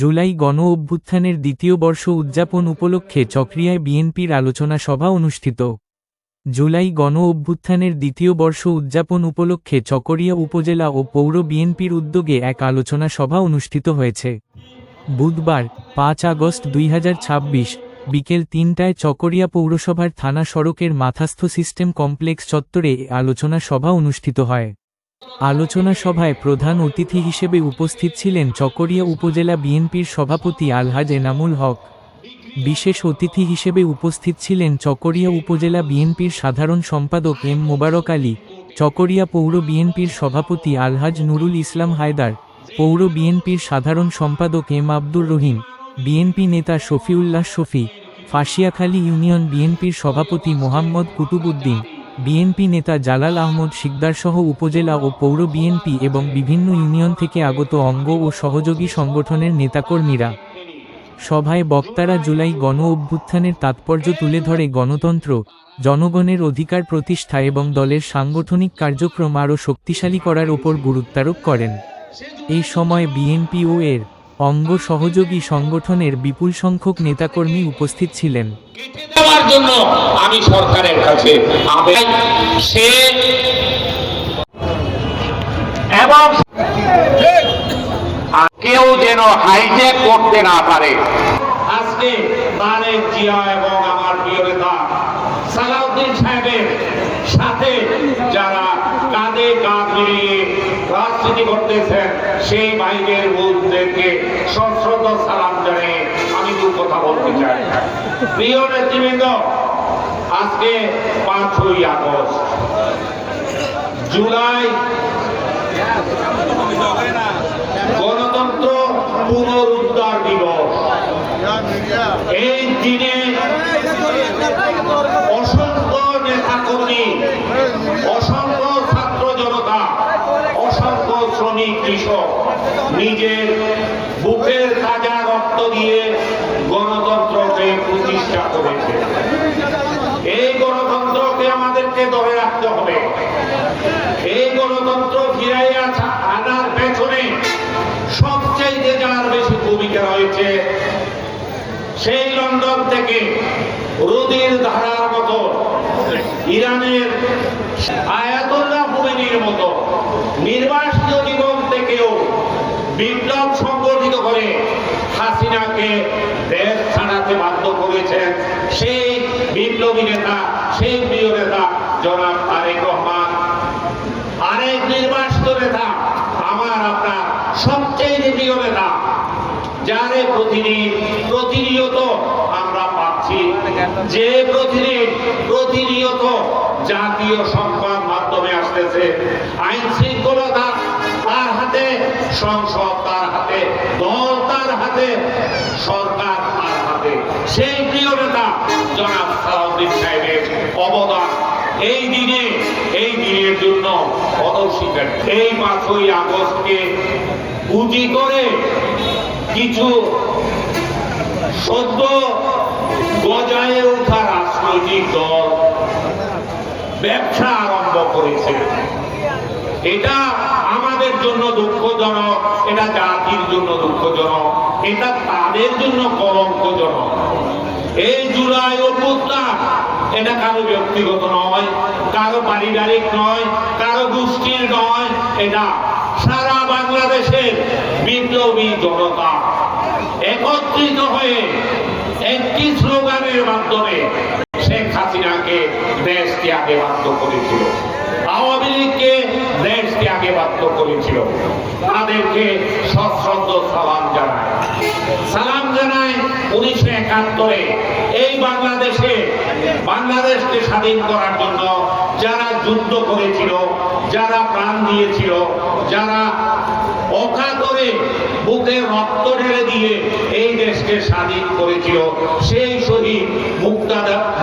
জুলাই গণ অভ্যুত্থানের দ্বিতীয় বর্ষ উদযাপন উপলক্ষে চকরিয়ায় বিএনপির আলোচনা সভা অনুষ্ঠিত। জুলাই গণ অভ্যুত্থানের দ্বিতীয় বর্ষ উদযাপন উপলক্ষে চকরিয়া উপজেলা ও পৌর বিএনপির উদ্যোগে এক আলোচনা সভা অনুষ্ঠিত হয়েছে। বুধবার ৫ আগস্ট ২০২৬ বিকেল ৩টায় চকরিয়া পৌরসভার থানা সড়কের মাথাস্থ সিস্টেম কমপ্লেক্স চত্বরে আলোচনা সভা অনুষ্ঠিত হয়। আলোচনা সভায় প্রধান অতিথি হিসেবে উপস্থিত ছিলেন চকরিয়া উপজেলা বিএনপির সভাপতি আলহাজ এনামুল হক। বিশেষ অতিথি হিসেবে উপস্থিত ছিলেন চকরিয়া উপজেলা বিএনপির সাধারণ সম্পাদক এম মোবারক আলী, চকরিয়া পৌর বিএনপির সভাপতি আলহাজ নুরুল ইসলাম হায়দার, পৌর বিএনপির সাধারণ সম্পাদক এম আব্দুর রহিম, বিএনপি নেতা শফিউল্লাহ শফি, ফাশিয়াখালী ইউনিয়ন বিএনপির সভাপতি মোহাম্মদ কুতুবউদ্দিন, বিএনপি নেতা জালাল আহমদ শিকদারসহ উপজেলা ও পৌর বিএনপি এবং বিভিন্ন ইউনিয়ন থেকে আগত অঙ্গ ও সহযোগী সংগঠনের নেতাকর্মীরা। সভায় বক্তারা জুলাই গণ অভ্যুত্থানের তাৎপর্য তুলে ধরে গণতন্ত্র, জনগণের অধিকার প্রতিষ্ঠা এবং দলের সাংগঠনিক কার্যক্রম আরও শক্তিশালী করার ওপর গুরুত্বারোপ করেন। এই সময় বিএনপি ও এর অঙ্গ সহযোগী সংগঠনের বিপুল সংখ্যক নেতাকর্মী উপস্থিত ছিলেন। দেওয়ার জন্য আমি সরকারের কাছে এবং কেউ যেন হাইজ্যাক করতে না পারে। আজকে তারেক জিয়া এবং আমার প্রিয় নেতা সালাউদ্দিন সাহেবের সাথে যারা কাঁধে কাঁধ মিলিয়ে রাজনীতি করতেছেন সেই ভাইদের বুদ্ধদেরকে সশ্রদ্ধ সালাম জানিয়ে আমি দু কথা বলতে চাই। প্রিয় নেতৃবৃন্দ, আজকে ৫ই আগস্ট জুলাই গণতন্ত্র পুনরুদ্ধার দিবস। এই দিনে অসংখ্য নেতাকর্মী, অসংখ্য ছাত্র জনতা, অসংখ্য শ্রমিক কৃষক নিজের বুকের তাজা রক্ত দিয়ে গণতন্ত্রকে প্রতিষ্ঠা করেছে। এই গণতন্ত্রকে আমাদেরকে ধরে রাখতে হবে। এই গণতন্ত্র ফিরাইয়া আনার পেছনে সবচেয়ে যার বেশি ভূমিকা রয়েছে সেই লন্ডন থেকে রুদির ধারার মতো, ইরানের আয়াতুল্লাহ খুমেনির মতো নির্বাসিত জীবন থেকেও বিপ্লব সংগঠিত করে হাসিনাকে দেশ ছাড়াতে বাধ্য করেছেন সেই বিপ্লবী নেতা, সেই প্রিয় নেতা জনাব তারেক রহমান। আরেক নির্বাসিত নেতা আমার আপনার সবচেয়ে প্রিয় নেতা, যারে প্রতিনিয়ত আমরা পাচ্ছি, যে প্রতিনিয়ত জাতীয় সংবাদ মাধ্যমে আসতেছে, আইন শৃঙ্খলতা তার হাতে, সংসদ তার হাতে, দল তার হাতে, সরকার তার হাতে, সেই প্রিয় নেতা জনাব সালাউদ্দিন সাহেবের অবদান এই দিনের জন্য অনস্বীকার। এই ৫ই আগস্টকে পুঁজি করে কিছু সদ্য গজায় ওঠা রাজনৈতিক দল ব্যবসা আরম্ভ করেছে। এটা আমাদের জন্য দুঃখজনক, এটা জাতির জন্য দুঃখজনক, এটা তাদের জন্য কলঙ্কজনক। এই জুলাই অভ্যুত্থান এটা কারো ব্যক্তিগত নয়, কারো পারিবারিক নয়, কারো গোষ্ঠীর নয়, এটা সারা বাংলাদেশের বিপ্লবী জনতা একত্রিত হয়ে একটি স্লোগানের মাধ্যমে শেখ হাসিনাকে দেশ ত্যাগে বাধ্য করেছিল, আওয়ামী লীগকে দেশ ত্যাগে বাধ্য করেছিল। তাদেরকে সশ্রদ্ধ সালাম জানায় 1971 এই বাংলাদেশকে স্বাধীন করার জন্য যারা যুদ্ধ করেছিল, যারা প্রাণ দিয়েছিল, যারা অকাতরে বুকে রক্ত ঢেলে দিয়ে এই দেশকে স্বাধীন করেছিল, সেই শহীদ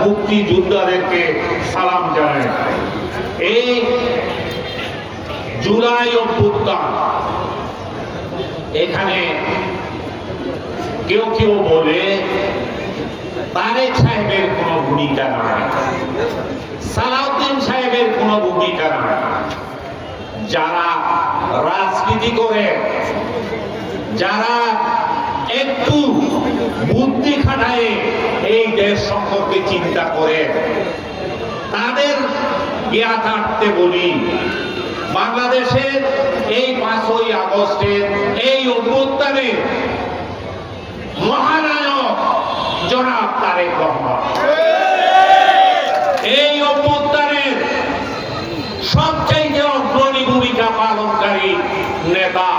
মুক্তিযোদ্ধাদেরকে সালাম জানায়। এই জুলাই অভ্যুত্থান, এখানে কেউ বলে তারেক সাহেবের কোনো ভূমিকা নাই, সালাউদ্দিন সাহেবের কোনো ভূমিকা নাই। যারা রাজনীতি করে, যারা একটু বুদ্ধি খাটায় এই দেশ সম্পর্কে চিন্তা করে তাদের জ্ঞাতার্থে বলি, বাংলাদেশের এই 5ই আগস্টের এই অভ্যুত্থানে মহানায়ক জনাব তারেক রহমান, এই অভ্যুত্থানের সবচাইতে অগ্রণী ভূমিকা পালনকারী নেতা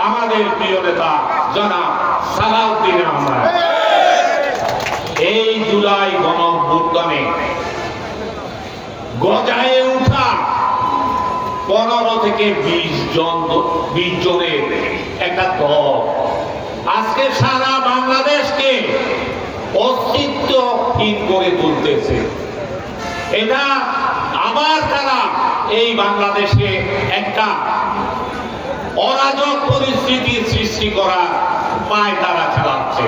আমাদের প্রিয় নেতা জনাব সালাউদ্দিন আহমেদ। এই জুলাই গণ অভ্যুত্থানে গজায় উঠা 15 থেকে 20 জনের একটা দল আজকে সারা বাংলাদেশকে অস্তিত্বহীন করে তুলতেছে। এটা আবার তারা এই বাংলাদেশে একটা অরাজক পরিস্থিতির সৃষ্টি করার পায় তারা চালাচ্ছে।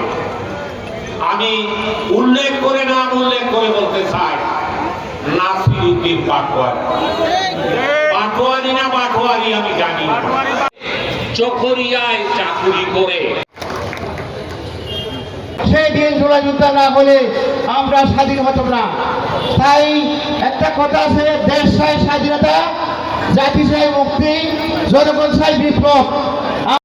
আমি উল্লেখ করে বলতে চাই, নাসিরউদ্দিন পাটোয়ারি না পাটোয়ারি আমি জানি না, চকরিয়ায় চাকুরি করে সেই দিন জুলাই যুদ্ধ না হলে আমরা স্বাধীন হতাম না। তাই একটা কথা আছে, দেশ চাই স্বাধীনতা, জাতি চাই মুক্তি, জনগণ চাই বিপ্লব।